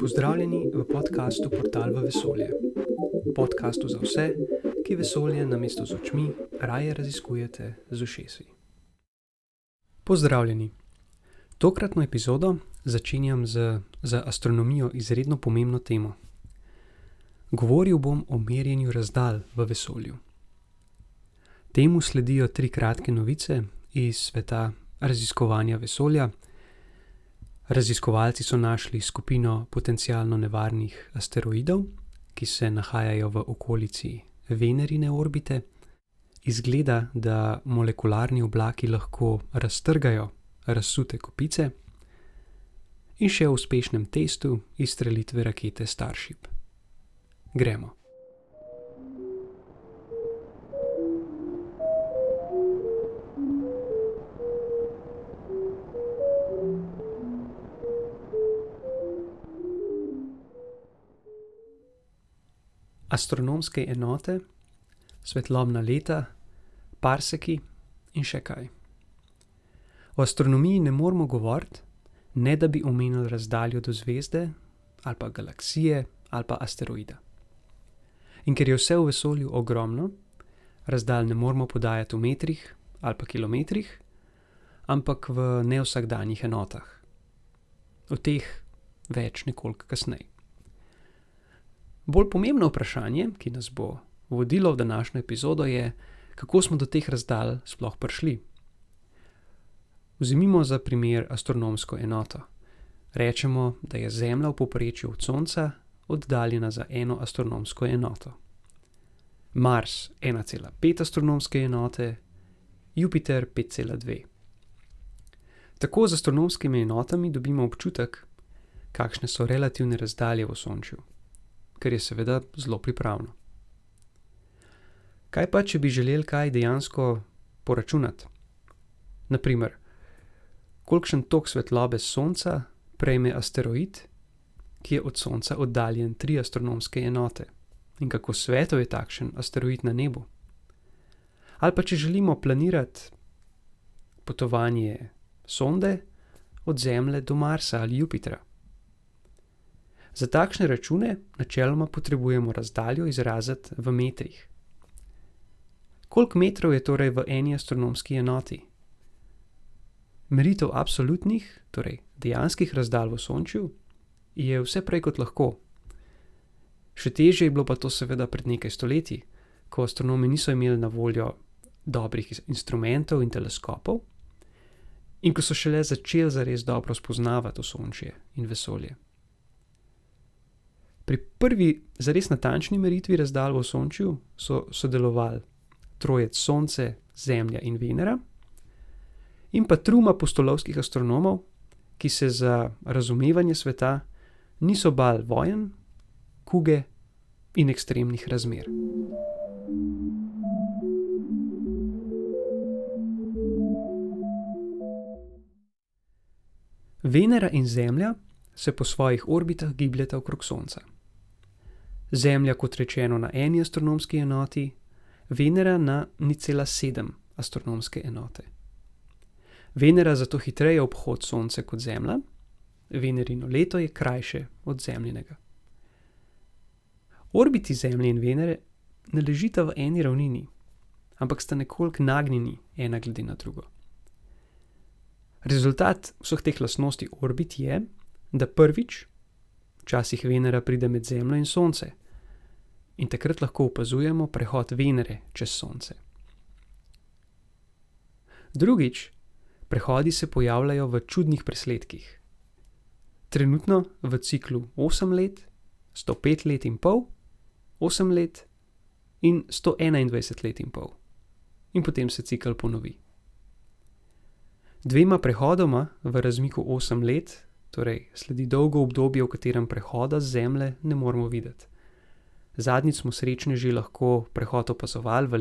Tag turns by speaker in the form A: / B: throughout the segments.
A: Pozdravljeni v podkastu Portal v vesolje. Podkastu za vse, ki vesolje namesto z očmi raje raziskujete z ušesi. Pozdravljeni. Tokratno epizodo začenjam z za astronomijo izredno pomembno temo. Govoril bom o merjenju razdalj v vesolju. Temu sledijo 3 kratke novice iz sveta raziskovanja vesolja. Raziskovalci so našli skupino potencialno nevarnih asteroidov, ki se nahajajo v okolici Venerine orbite. Izgleda, da molekularni oblaki lahko raztrgajo razsute kopice in še v uspešnem testu izstrelitve rakete Starship. Gremo. Astronomske enote, svetlobna leta, parseki in še kaj. O astronomiji ne moremo govoriti, ne da bi omenili razdaljo do zvezde, ali pa galaksije, ali pa asteroida. In ker je vse v vesolju ogromno, razdalj ne moremo podajati v metrih ali pa kilometrih, ampak v nevsakdanjih enotah. O teh več nekoliko kasneje. Bolj pomembno vprašanje, ki nas bo vodilo v današnjo epizodo, je, kako smo do teh razdalj sploh prišli. Vzemimo za primer astronomsko enoto. Rečemo, da je Zemlja v povprečju od Sonca oddaljena za 1 astronomsko enoto. Mars 1,5 astronomske enote, Jupiter 5,2. Tako z astronomskimi enotami dobimo občutek, kakšne so relativne razdalje v Osončju, kar je seveda zelo pripravno. Kaj pa, če bi želeli kaj dejansko poračunati? Naprimer, kolikšen tok svetlobe Sonca prejme asteroid, ki je od Sonca oddaljen 3 astronomske enote, in kako svetlo je takšen asteroid na nebu? Ali pa če želimo planirati potovanje sonde od Zemlje do Marsa ali Jupitra. Za takšne račune načeloma potrebujemo razdaljo izraziti v metrih. Koliko metrov je torej v eni astronomski enoti? Meritev absolutnih, torej dejanskih razdalj v Osončju, je vse prej kot lahko. Še težje je bilo pa to seveda pred nekaj stoletji, ko astronomi niso imeli na voljo dobrih instrumentov in teleskopov in ko so šele začeli zares dobro spoznavati Osončje in vesolje. Pri prvi zares natančni meritvi razdalj v Osončju so sodelovali trojec Sonce, Zemlja in Venera in pa truma pustolovskih astronomov, ki se za razumevanje sveta niso bali vojn, kuge in ekstremnih razmer. Venera in Zemlja se po svojih orbitah gibljeta okrog Sonca. Zemlja, kot rečeno, na 1 astronomski enoti, Venera na 0,7 astronomske enote. Venera zato hitreje obhod Sonce kot Zemlja, Venerino leto je krajše od Zemljinega. Orbiti Zemlje in Venere ne ležita v eni ravnini, ampak sta nekoliko nagnjeni ena glede na drugo. Rezultat vseh teh lastnosti orbit je, da prvič, včasih Venera pride med Zemljo in Sonce in takrat lahko opazujemo prehod Venere čez Sonce. Drugič, prehodi se pojavljajo v čudnih presledkih. Trenutno v ciklu 8 let, 105 let in pol, 8 let in 121 let in pol. In potem se cikel ponovi. 2 prehodoma v razmiku 8 let, torej sledi dolgo obdobje, v katerem prehoda z Zemlje ne moremo videti. Zadnjič smo srečni že lahko prehod opazovali v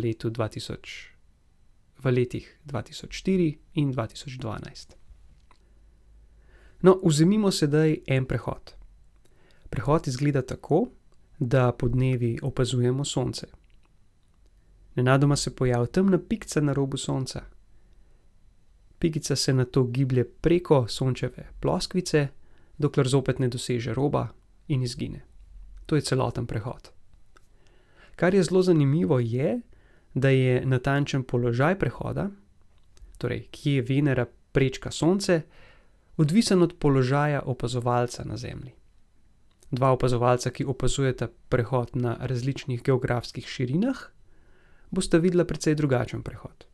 A: letih 2004 in 2012. No, vzemimo sedaj en prehod. Prehod izgleda tako, da podnevi opazujemo Sonce. Nenadoma se pojavi temna pikica na robu Sonca. Pikica se nato giblje preko Sončeve ploskvice dokler zopet ne doseže roba in izgine. To je celoten prehod. Kar je zelo zanimivo je, da je natančen položaj prehoda, torej kje Venera prečka Sonce, odvisen od položaja opazovalca na Zemlji. Dva opazovalca, ki opazujeta prehod na različnih geografskih širinah, bosta videla precej drugačen prehod.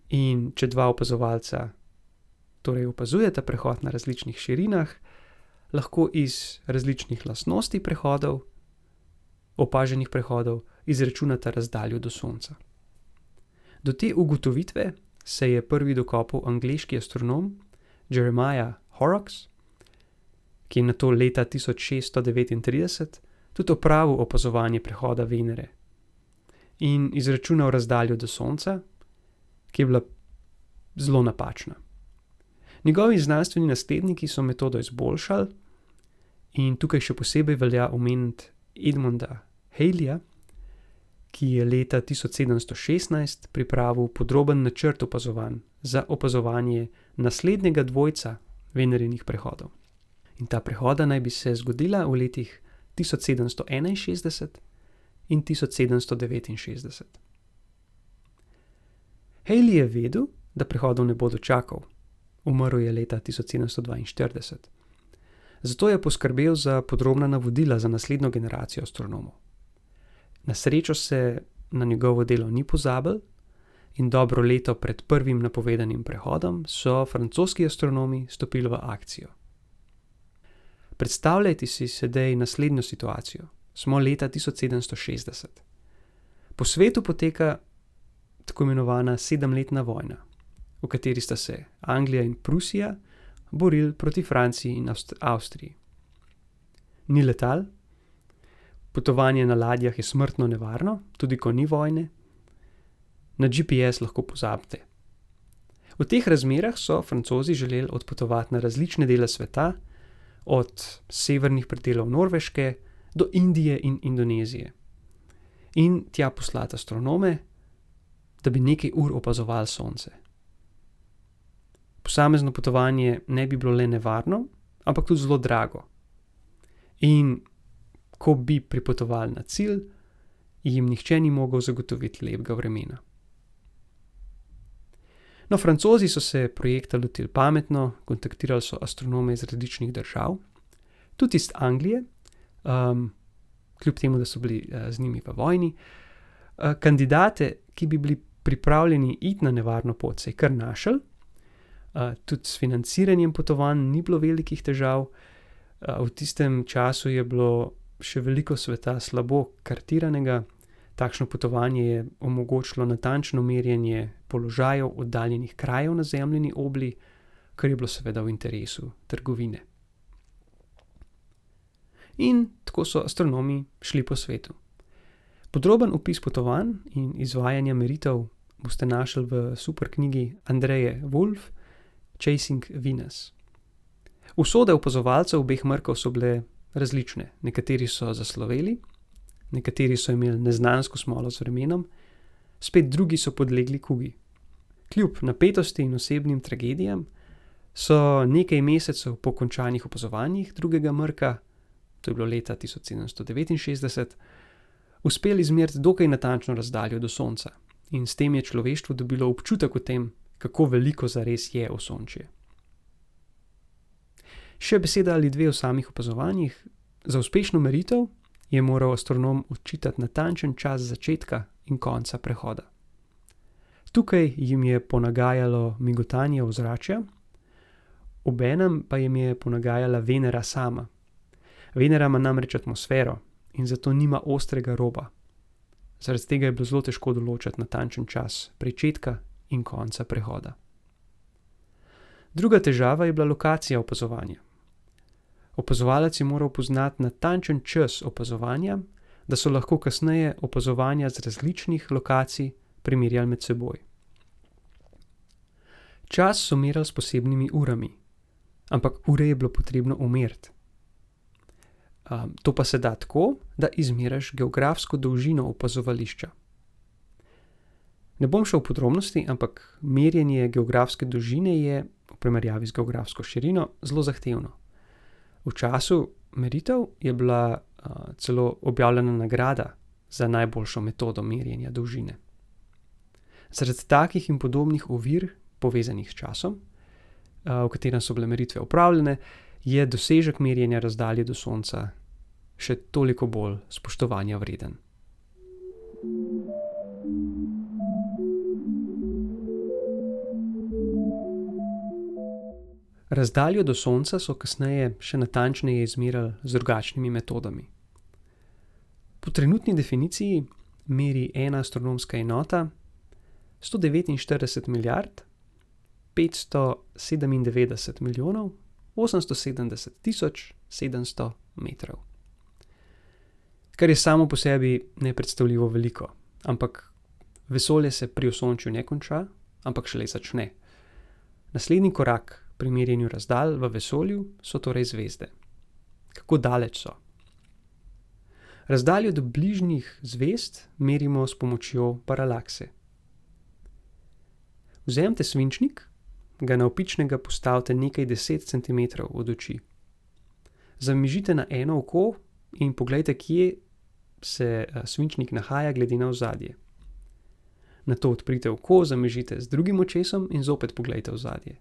A: In če dva opazovalca torej opazujeta prehod na različnih širinah, lahko iz različnih lastnosti prehodov, opaženih prehodov, izračunata razdaljo do Sonca. Do te ugotovitve se je prvi dokopal angleški astronom Jeremiah Horrocks, ki je nato leta 1639 tudi opravil opazovanje prehoda Venere in izračunal razdaljo do Sonca, ki je bila zelo napačna. Njegovi znanstveni nasledniki so metodo izboljšali in tukaj še posebej velja omeniti Edmunda Halleya, ki je leta 1716 pripravil podroben načrt opazovanj za opazovanje naslednjega dvojca Venerinih prehodov. In ta prehoda naj bi se zgodila v letih 1761 in 1769. Halley je vedel, da prehodov ne bo dočakal. Umrl je leta 1742. Zato je poskrbel za podrobna navodila za naslednjo generacijo astronomov. Na srečo se na njegovo delo ni pozabil in dobro leto pred prvim napovedanim prehodom so francoski astronomi stopili v akcijo. Predstavljajte si sedaj naslednjo situacijo. Smo leta 1760. Po svetu poteka tako imenovana 7-letna vojna, v kateri sta se Anglija in Prusija borili proti Franciji in Avstriji. Ni letal, potovanje na ladjah je smrtno nevarno, tudi ko ni vojne, na GPS lahko pozabite. V teh razmerah so Francozi želeli odpotovati na različne dele sveta, od severnih predelov Norveške do Indije in Indonezije. In tja poslati astronome, da bi nekaj ur opazovali Sonce. Posamezno potovanje ne bi bilo le nevarno, ampak tudi zelo drago. In ko bi pripotovali na cilj, jim nihče ni mogel zagotoviti lepega vremena. No, Francozi so se projekta lotili pametno, kontaktirali so astronome iz različnih držav, tudi iz Anglije, kljub temu, da so bili z njimi v vojni. Kandidate, ki bi bili pripravljeni iti na nevarno pot, se je kar našel. Tudi s financiranjem potovanj ni bilo velikih težav. V tistem času je bilo še veliko sveta slabo kartiranega. Takšno potovanje je omogočilo natančno merjenje položajev oddaljenih krajev na zemljini obli, kar je bilo seveda v interesu trgovine. In tako so astronomi šli po svetu. Podroben opis potovanj in izvajanja meritev boste našli v super knjigi Andreje Wolf Chasing Venus. Usode opazovalcev obeh mrkov so bile različne. Nekateri so zasloveli, nekateri so imeli neznansko smolo z vremenom, spet drugi so podlegli kugi. Kljub napetosti in osebnim tragedijam so nekaj mesecev po končanih opazovanjih drugega mrka, to je bilo leta 1769, uspeli izmeriti dokaj natančno razdaljo do Sonca in s tem je človeštvo dobilo občutek o tem, kako veliko zares je Osončje. Še beseda ali dve o samih opazovanjih. Za uspešno meritev je moral astronom odčitati natančen čas začetka in konca prehoda. Tukaj jim je ponagajalo migotanje ozračja, obenem pa jim je ponagajala Venera sama. Venera ima namreč atmosfero in zato nima ostrega roba. Zaradi tega je bilo zelo težko določiti natančen čas pričetka in konca prehoda. Druga težava je bila lokacija opazovanja. Opazovalec je moral poznati natančen čas opazovanja, da so lahko kasneje opazovanja z različnih lokacij primerjali med seboj. Čas so merili s posebnimi urami, ampak ure je bilo potrebno umeriti. To pa se da tako, da izmeriš geografsko dolžino opazovališča. Ne bom šel v podrobnosti, ampak merjenje geografske dolžine je v primerjavi z geografsko širino zelo zahtevno. V času meritev je bila celo objavljena nagrada za najboljšo metodo merjenja dolžine. Zaradi takih in podobnih ovir, povezanih s časom, v katerem so bile meritve opravljene, je dosežek merjenja razdalje do Sonca še toliko bolj spoštovanja vreden. Razdaljo do Sonca so kasneje še natančneje izmerili z drugačnimi metodami. Po trenutni definiciji meri ena astronomska enota 149 milijard 597 milijonov 870 tisoč 700 metrov. Kar je samo po sebi nepredstavljivo veliko, ampak vesolje se pri Osončju ne konča, ampak šele začne. Naslednji korak pri merjenju razdalj v vesolju so torej zvezde. Kako daleč so? Razdaljo do bližnjih zvezd merimo s pomočjo paralakse. Vzemite svinčnik, ga navpičnega postavite nekaj 10 cm od oči. Zamižite na eno oko in poglejte, kje se svinčnik nahaja glede na ozadje. Nato odprite oko, zamižite z drugim očesom in zopet poglejte ozadje.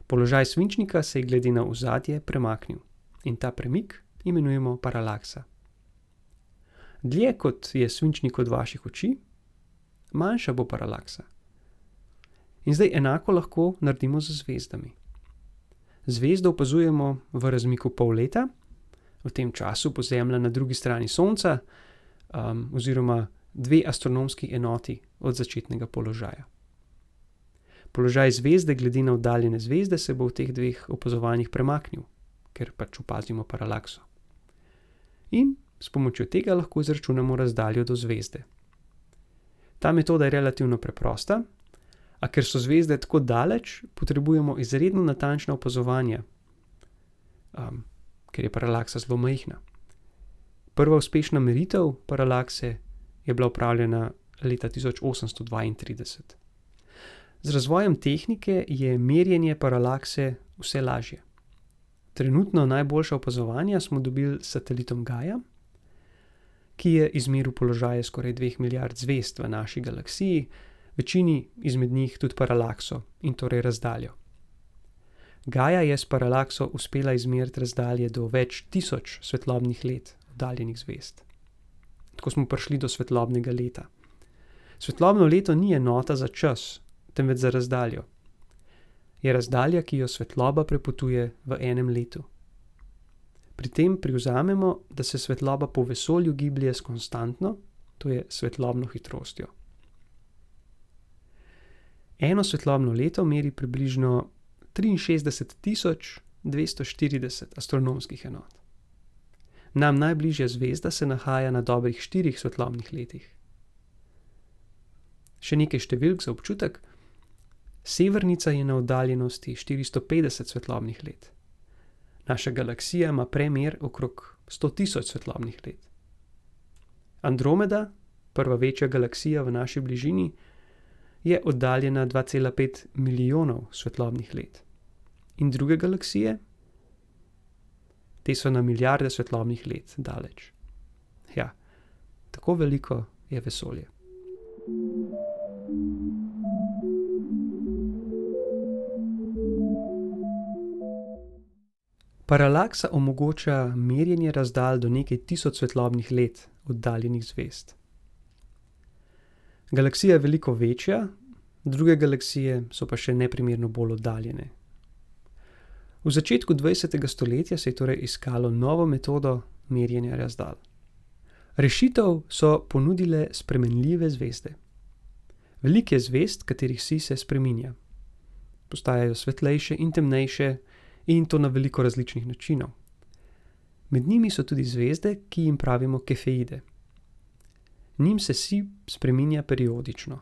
A: Položaj svinčnika se je glede na ozadje premaknil in ta premik imenujemo paralaksa. Dlje kot je svinčnik od vaših oči, manjša bo paralaksa. In zdaj enako lahko naredimo z zvezdami. Zvezdo opazujemo v razmiku pol leta, v tem času bo Zemlja na drugi strani Sonca, oziroma 2 astronomski enoti od začetnega položaja. Položaj zvezde glede na oddaljene zvezde se bo v teh 2 opazovanjih premaknil, ker pač opazimo paralakso. In s pomočjo tega lahko izračunamo razdaljo do zvezde. Ta metoda je relativno preprosta, a ker so zvezde tako daleč, potrebujemo izredno natančna opazovanja, ker je paralaksa zelo majhna. Prva uspešna meritev paralakse je bila opravljena leta 1832. Z razvojem tehnike je merjenje paralakse vse lažje. Trenutno najboljša opazovanja smo dobili s satelitom Gaia, ki je izmeril položaje skoraj 2 milijard zvezd v naši galaksiji, večini izmed njih tudi paralakso in torej razdaljo. Gaia je s paralakso uspela izmeriti razdalje do več tisoč svetlobnih let oddaljenih zvezd. Tako smo prišli do svetlobnega leta. Svetlobno leto ni enota za čas, temveč za razdaljo. Je razdalja, ki jo svetloba prepotuje v enem letu. Pri tem privzamemo, da se svetloba po vesolju giblje s konstantno, to je svetlobno hitrostjo. Eno svetlobno leto meri približno 63.240 astronomskih enot. Nam najbližja zvezda se nahaja na dobrih 4 svetlobnih letih. Še nekaj številk za občutek. Severnica je na oddaljenosti 450 svetlobnih let. Naša galaksija ima premer okrog 100.000 svetlobnih let. Andromeda, prva večja galaksija v naši bližini, je oddaljena 2,5 milijonov svetlobnih let. In druge galaksije? Te so na milijarde svetlobnih let daleč. Ja, tako veliko je vesolje. Paralaksa omogoča merjenje razdalj do nekaj tisoč svetlobnih let oddaljenih zvezd. Galaksija je veliko večja, druge galaksije so pa še neprimerno bolj oddaljene. V začetku 20. stoletja se je torej iskalo novo metodo merjenja razdalj. Rešitev so ponudile spremenljive zvezde. Veliko je zvezd, katerih sij se spreminja. Postajajo svetlejše in temnejše, in to na veliko različnih načinov. Med njimi so tudi zvezde, ki jim pravimo kefeide. Njim se sij spreminja periodično.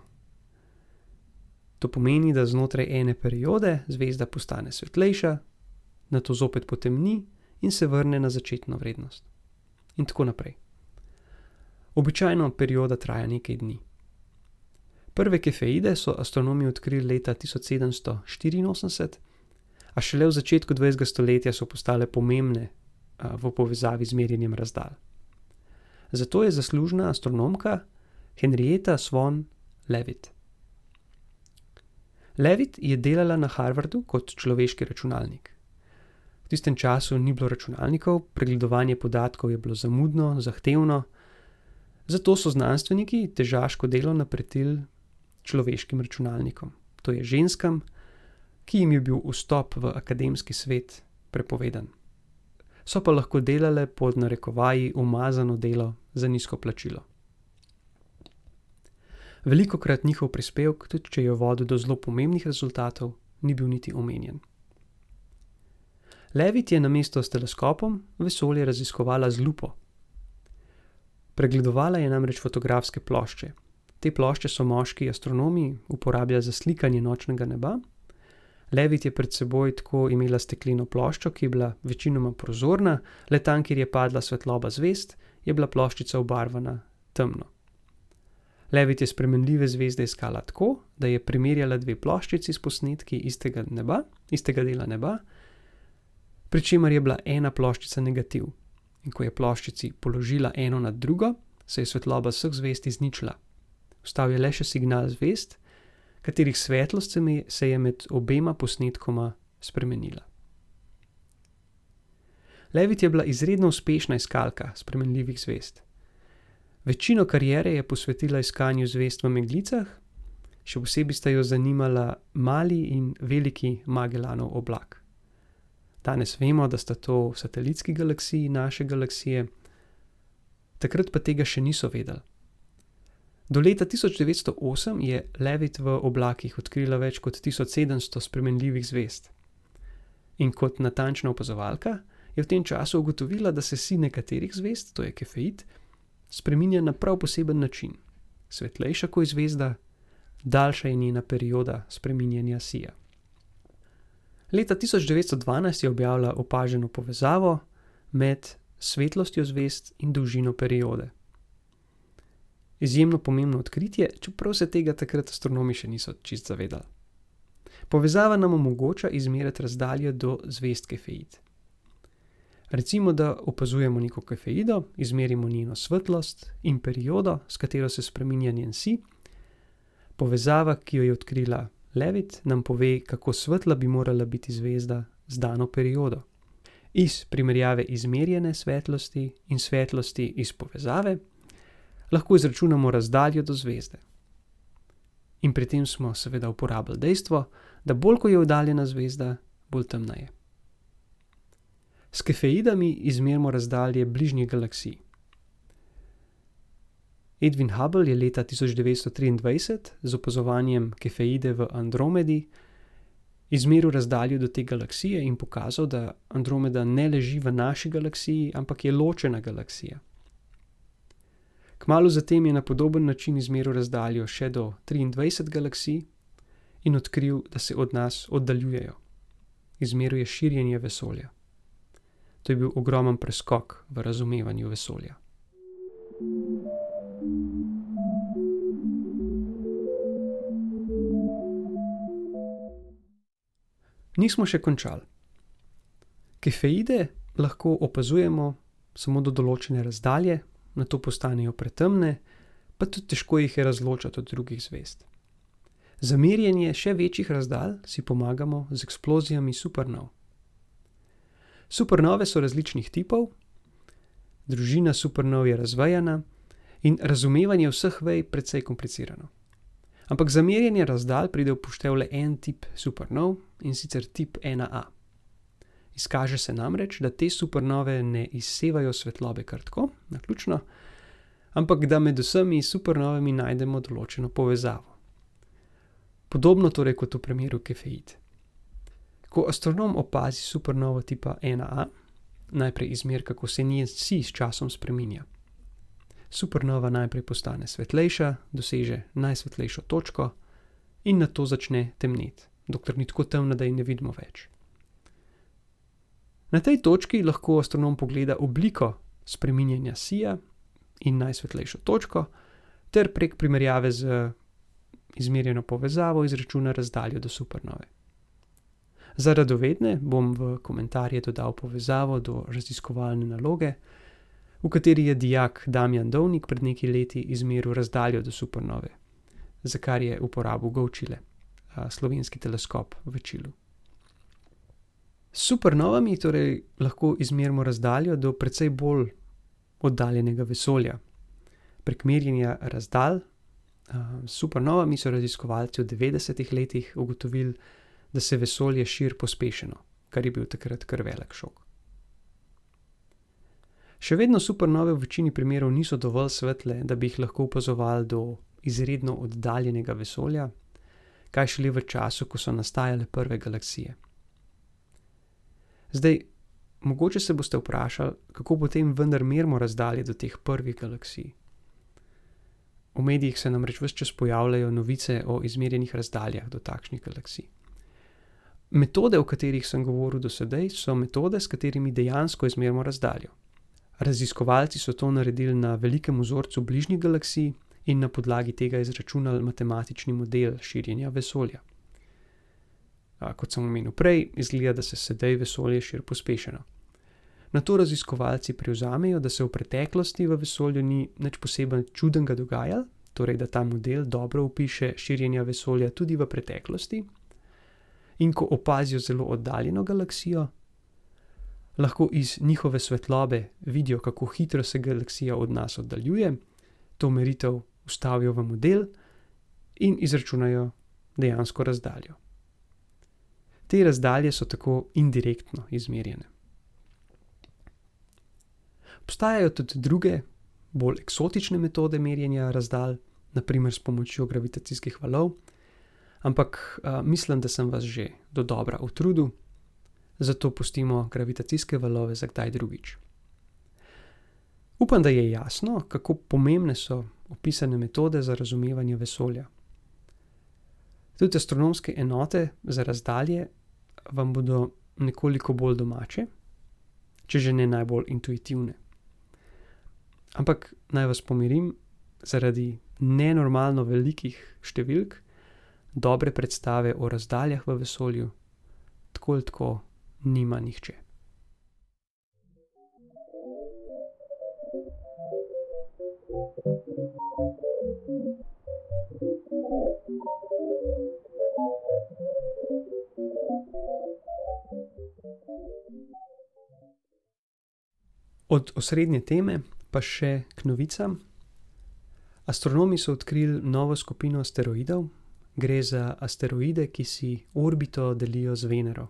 A: To pomeni, da znotraj ene periode zvezda postane svetlejša, nato zopet potemni in se vrne na začetno vrednost. In tako naprej. Običajno perioda traja nekaj dni. Prve kefeide so astronomi odkrili leta 1784, a šele v začetku 20. stoletja so postale pomembne v povezavi z merjenjem razdalj. Zato je zaslužna astronomka Henrietta Swan Leavitt. Leavitt je delala na Harvardu kot človeški računalnik. V tistem času ni bilo računalnikov, pregledovanje podatkov je bilo zamudno, zahtevno, zato so znanstveniki težaško delo napretili človeškim računalnikom, to je ženskam, ki jim je bil vstop v akademski svet prepovedan. So pa lahko delale pod narekovaji umazano delo za nizko plačilo. Velikokrat njihov prispevek, tudi če je vodil do zelo pomembnih rezultatov, ni bil niti omenjen. Leavitt je namesto s teleskopom vesolje raziskovala z lupo. Pregledovala je namreč fotografske plošče. Te plošče so moški astronomi uporabljali za slikanje nočnega neba. Leavitt je pred seboj tako imela stekleno ploščo, ki je bila večinoma prozorna, le tam, kjer je padla svetloba zvezd, je bila ploščica obarvana temno. Leavitt je spremenljive zvezde iskala tako, da je primerjala dve ploščici s posnetki istega dela neba, pri čemer je bila ena ploščica negativ. In ko je ploščici položila eno nad drugo, se je svetloba vseh zvezd izničila. Ostal je le še signal zvezd, katerih svetlost se je med obema posnetkoma spremenila. Leavitt je bila izredno uspešna iskalka spremenljivih zvezd. Večino kariere je posvetila iskanju zvezd v meglicah, še posebej sta jo zanimala mali in veliki Magellanov oblak. Danes vemo, da sta to satelitski galaksiji naše galaksije, takrat pa tega še niso vedeli. Do leta 1908 je Leavitt v oblakih odkrila več kot 1700 spremenljivih zvezd. In kot natančna opazovalka je v tem času ugotovila, da se sij nekaterih zvezd, to je kefeid, spreminja na prav poseben način. Svetlejša kot je zvezda, daljša je njena perioda spreminjanja sija. Leta 1912 je objavila opaženo povezavo med svetlostjo zvezd in dolžino periode. Izjemno pomembno odkritje, čeprav se tega takrat astronomi še niso čisto zavedali. Povezava nam omogoča izmeriti razdaljo do zvezd kefeid. Recimo, da opazujemo neko kefeido, izmerimo njeno svetlost in periodo, s katero se spreminja njen sij. Povezava, ki jo je odkrila Leavitt, nam pove, kako svetla bi morala biti zvezda z dano periodo. Iz primerjave izmerjene svetlosti in svetlosti iz povezave lahko izračunamo razdaljo do zvezde. In pri tem smo seveda uporabili dejstvo, da bolj ko je oddaljena zvezda, bolj temna je. S kefeidami izmerimo razdalje bližnjih galaksij. Edwin Hubble je leta 1923 z opazovanjem kefeide v Andromedi izmeril razdaljo do te galaksije in pokazal, da Andromeda ne leži v naši galaksiji, ampak je ločena galaksija. Kmalu zatem je na podoben način izmeril razdaljo še do 23 galaksij in odkril, da se od nas oddaljujejo. Izmeril je širjenje vesolja. To je bil ogromen preskok v razumevanju vesolja. Nismo še končali. Kefeide lahko opazujemo samo do določene razdalje, nato postanejo pretemne, pa tudi težko jih je razločati od drugih zvezd. Za merjenje še večjih razdalj si pomagamo z eksplozijami supernov. Supernove so različnih tipov, družina supernov je razvejana in razumevanje vseh vej precej komplicirano. Ampak za merjenje razdalj pride v poštev le en tip supernov, in sicer tip 1A. Izkaže se namreč, da te supernove ne izsevajo svetlobe kar tako, naključno, ampak da med vsemi supernovami najdemo določeno povezavo. Podobno torej kot v primeru kefeid. Ko astronom opazi supernovo tipa 1A, najprej izmeri, kako se njen sij s časom spreminja. Supernova najprej postane svetlejša, doseže najsvetlejšo točko in nato začne temneti, dokler ni tako temna, da ji ne vidimo več. Na tej točki lahko astronom pogleda obliko spreminjanja sija in najsvetlejšo točko ter prek primerjave z izmerjeno povezavo izračuna razdaljo do supernove. Za radovedne bom v komentarje dodal povezavo do raziskovalne naloge, v kateri je dijak Damjan Dovnik pred nekaj leti izmeril razdaljo do supernove, za kar je uporabil Go-Chile, slovenski teleskop v Čilu. S supernovami torej lahko izmerimo razdaljo do precej bolj oddaljenega vesolja. Prek merjenja razdalj s supernovami so raziskovalci v 90-ih letih ugotovili, da se vesolje širi pospešeno, kar je bil takrat kar velik šok. Še vedno supernove v večini primerov niso dovolj svetle, da bi jih lahko opazovali do izredno oddaljenega vesolja, kaj šele v času, ko so nastajale prve galaksije. Zdaj, mogoče se boste vprašali, kako potem vendar merimo razdalje do teh prvih galaksij. V medijih se namreč ves čas pojavljajo novice o izmerjenih razdaljah do takšnih galaksij. Metode, o katerih sem govoril do sedaj, so metode, s katerimi dejansko izmerimo razdaljo. Raziskovalci so to naredili na velikem vzorcu bližnjih galaksij in na podlagi tega izračunali matematični model širjenja vesolja. Kot sem omenil prej, izgleda, da se sedaj vesolje širi pospešeno. Nato raziskovalci privzamejo, da se v preteklosti v vesolju ni nič posebej čudnega dogajalo, torej da ta model dobro opiše širjenja vesolja tudi v preteklosti, in ko opazijo zelo oddaljeno galaksijo, lahko iz njihove svetlobe vidijo, kako hitro se galaksija od nas oddaljuje, to meritev vstavijo v model in izračunajo dejansko razdaljo. Te razdalje so tako indirektno izmerjene. Obstajajo tudi druge, bolj eksotične metode merjenja razdalj, na primer s pomočjo gravitacijskih valov, ampak mislim, da sem vas že dodobra utrudil, zato pustimo gravitacijske valove za kdaj drugič. Upam, da je jasno, kako pomembne so opisane metode za razumevanje vesolja. Tudi astronomske enote za razdalje vam bodo nekoliko bolj domače, če že ne najbolj intuitivne. Ampak naj vas pomirim, zaradi nenormalno velikih številk, dobre predstave o razdaljah v vesolju tako ali tako nima nihče. Od osrednje teme pa še k novicam. Astronomi so odkrili novo skupino asteroidov. Gre za asteroide, ki si orbito delijo z Venero.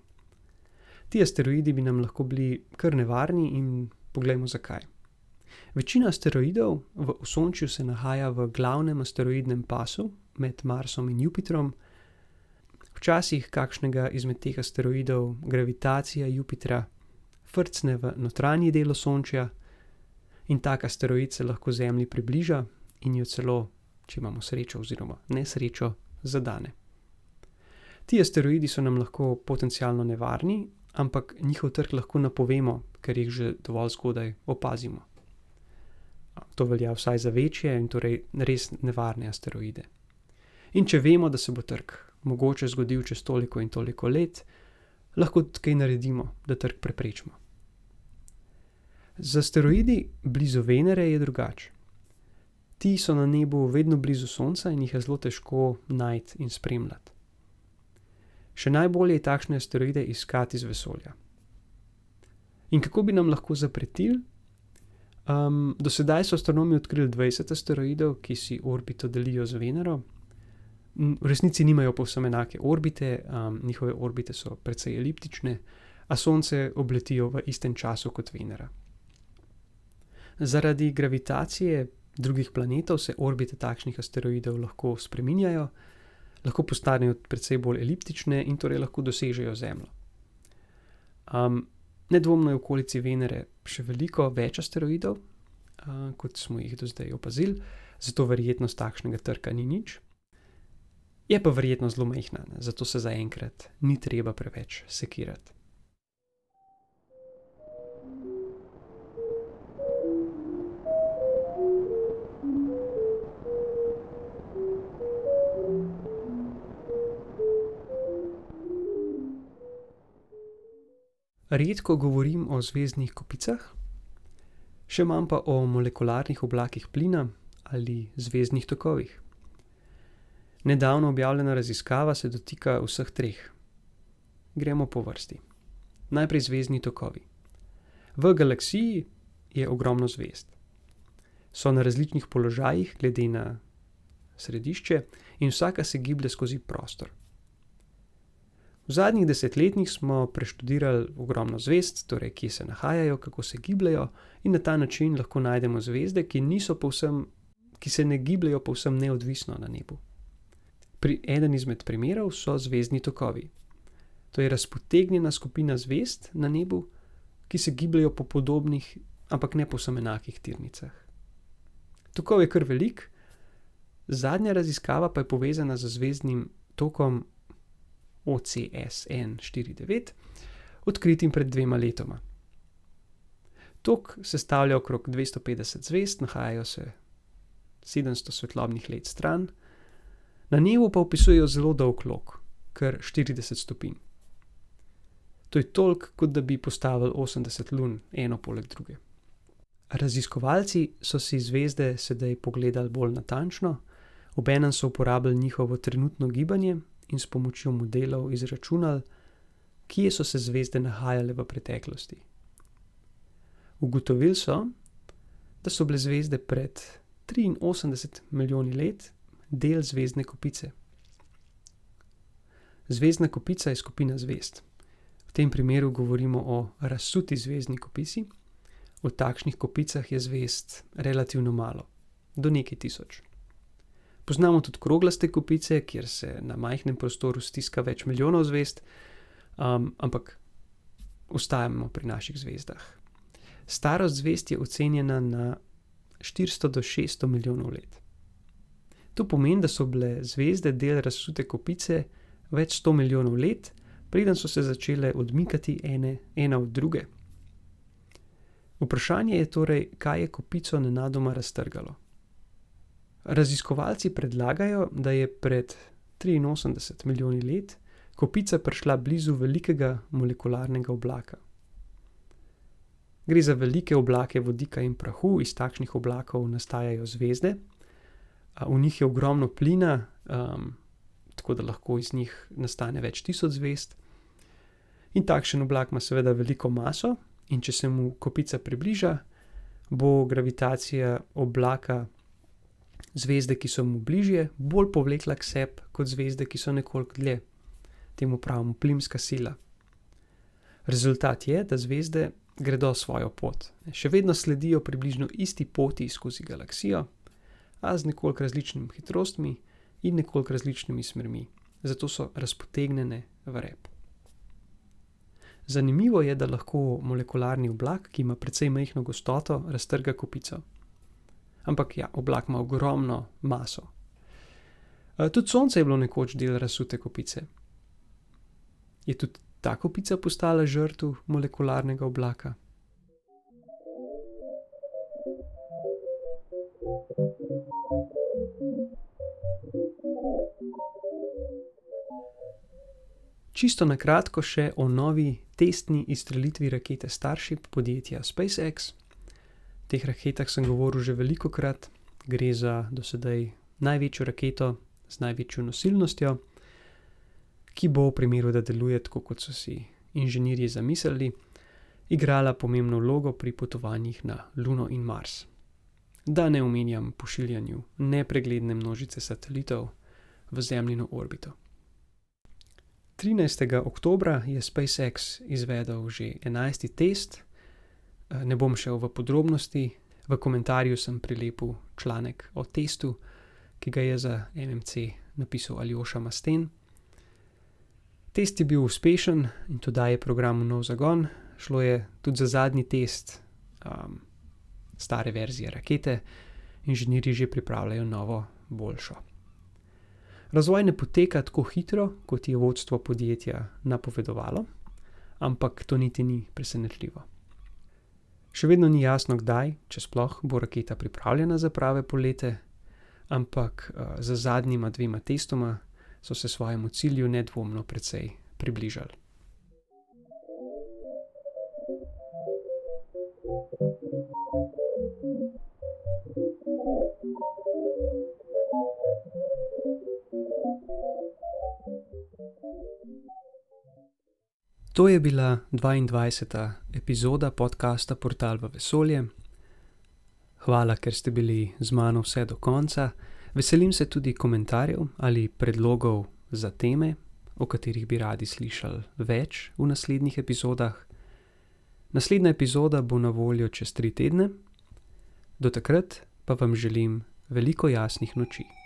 A: Ti asteroidi bi nam lahko bili kar nevarni in poglejmo zakaj. Večina asteroidov v Osončju se nahaja v glavnem asteroidnem pasu med Marsom in Jupitrom. Včasih kakšnega izmed teh asteroidov gravitacija Jupitra frcne v notranji del Osončja in tak asteroid se lahko Zemlji približa in jo celo, če imamo srečo oziroma nesrečo, zadane. Ti asteroidi so nam lahko potencialno nevarni, ampak njihov trk lahko napovemo, ker jih že dovolj zgodaj opazimo. To velja vsaj za večje in torej res nevarne asteroide. In če vemo, da se bo trk mogoče zgodil čez toliko in toliko let, lahko tudi kaj naredimo, da trk preprečimo. Z asteroidi blizu Venere je drugače. Ti so na nebu vedno blizu Sonca in jih je zelo težko najti in spremljati. Še najbolje je takšne asteroide iskati iz vesolja. In kako bi nam lahko zapretili? Do sedaj so astronomi odkrili 20 asteroidov, ki si orbito delijo z Venero. V resnici nimajo povsem enake orbite, njihove orbite so precej eliptične, a Sonce obletijo v istem času kot Venera. Zaradi gravitacije drugih planetov se orbite takšnih asteroidov lahko spreminjajo, lahko postanejo precej bolj eliptične in torej lahko dosežejo Zemljo. Nedvomno je v okolici Venere še veliko več asteroidov, kot smo jih do zdaj opazili, zato verjetnost takšnega trka ni nič. Je pa verjetno zelo majhna, zato se zaenkrat ni treba preveč sekirati. redko govorim o zvezdnih kopicah, še manj pa o molekularnih oblakih plina ali zvezdnih tokovih. Nedavno objavljena raziskava se dotika vseh treh. Gremo po vrsti. Najprej zvezdni tokovi. V galaksiji je ogromno zvezd. So na različnih položajih glede na središče in vsaka se giblje skozi prostor. V zadnjih desetletjih smo preštudirali ogromno zvezd, torej kje se nahajajo, kako se gibljejo, in na ta način lahko najdemo zvezde, ki se ne gibljejo povsem neodvisno na nebu. Eden izmed primerov so zvezdni tokovi. To je razpotegnjena skupina zvezd na nebu, ki se gibljejo po podobnih, ampak ne povsem enakih tirnicah. Tokov je kar velik, zadnja raziskava pa je povezana z zvezdnim tokom OCS-N49, odkritim pred 2 letoma. Tok sestavlja okrog 250 zvezd, nahajajo se 700 svetlobnih let stran, na nebu pa opisujejo zelo dolg lok, kar 40 stopinj. To je toliko, kot da bi postavili 80 lun eno poleg druge. Raziskovalci so si zvezde sedaj pogledali bolj natančno, obenem so uporabili njihovo trenutno gibanje in s pomočjo modelov izračunali, kje so se zvezde nahajale v preteklosti. Ugotovili so, da so bile zvezde pred 83 milijoni let del zvezdne kopice. Zvezdna kopica je skupina zvezd. V tem primeru govorimo o razsuti zvezdni kopici. V takšnih kopicah je zvezd relativno malo, do nekaj tisoč. Poznamo tudi kroglaste kopice, kjer se na majhnem prostoru stiska več milijonov zvezd, ampak ostajamo pri naših zvezdah. Starost zvezd je ocenjena na 400 do 600 milijonov let. To pomeni, da so bile zvezde del razsute kopice več 100 milijonov let, preden so se začele odmikati ena od druge. Vprašanje je torej, kaj je kopico nenadoma raztrgalo. Raziskovalci predlagajo, da je pred 83 milijoni let kopica prišla blizu velikega molekularnega oblaka. Gre za velike oblake vodika in prahu, iz takšnih oblakov nastajajo zvezde. V njih je ogromno plina, tako da lahko iz njih nastane več tisoč zvezd. In takšen oblak ima seveda veliko maso, in če se mu kopica približa, bo gravitacija oblaka zvezde, ki so mu bližje, bolj povlekla k sebi kot zvezde, ki so nekoliko dlje. Temu pravimo plimska sila. Rezultat je, da zvezde gredo svojo pot. Še vedno sledijo približno isti poti skozi galaksijo, a z nekoliko različnimi hitrostmi in nekoliko različnimi smermi. Zato so razpotegnjene v rep. Zanimivo je, da lahko molekularni oblak, ki ima precej majhno gostoto, raztrga kopico. Ampak ja, oblak ima ogromno maso. Tudi Sonce je bilo nekoč del razsute kopice. Je tudi ta kopica postala žrtev molekularnega oblaka? Čisto na kratko še o novi testni izstrelitvi rakete Starship podjetja SpaceX. O teh raketah sem govoril že velikokrat. Gre za do sedaj največjo raketo z največjo nosilnostjo, ki bo v primeru, da deluje tako, kot so si inženirji zamislili, igrala pomembno vlogo pri potovanjih na Luno in Mars. Da ne omenjam pošiljanju nepregledne množice satelitov v Zemljino orbito. 13. oktobra je SpaceX izvedel že 11. test. Ne bom šel v podrobnosti, v komentarju sem prilepil članek o testu, ki ga je za MMC napisal Aljoša Masten. Test je bil uspešen in to daje programu nov zagon. Šlo je tudi za zadnji test stare verzije rakete. Inženirji že pripravljajo novo, boljšo. Razvoj ne poteka tako hitro, kot je vodstvo podjetja napovedovalo, ampak to niti ni presenetljivo. Še vedno ni jasno, kdaj, če sploh, bo raketa pripravljena za prave polete, ampak za zadnjima 2 testoma so se svojemu cilju nedvomno precej približali. To je bila 22. epizoda podcasta Portal v vesolje. Hvala, ker ste bili z mano vse do konca. Veselim se tudi komentarjev ali predlogov za teme, o katerih bi radi slišali več v naslednjih epizodah. Naslednja epizoda bo na voljo čez 3 tedne. Do takrat pa vam želim veliko jasnih noči.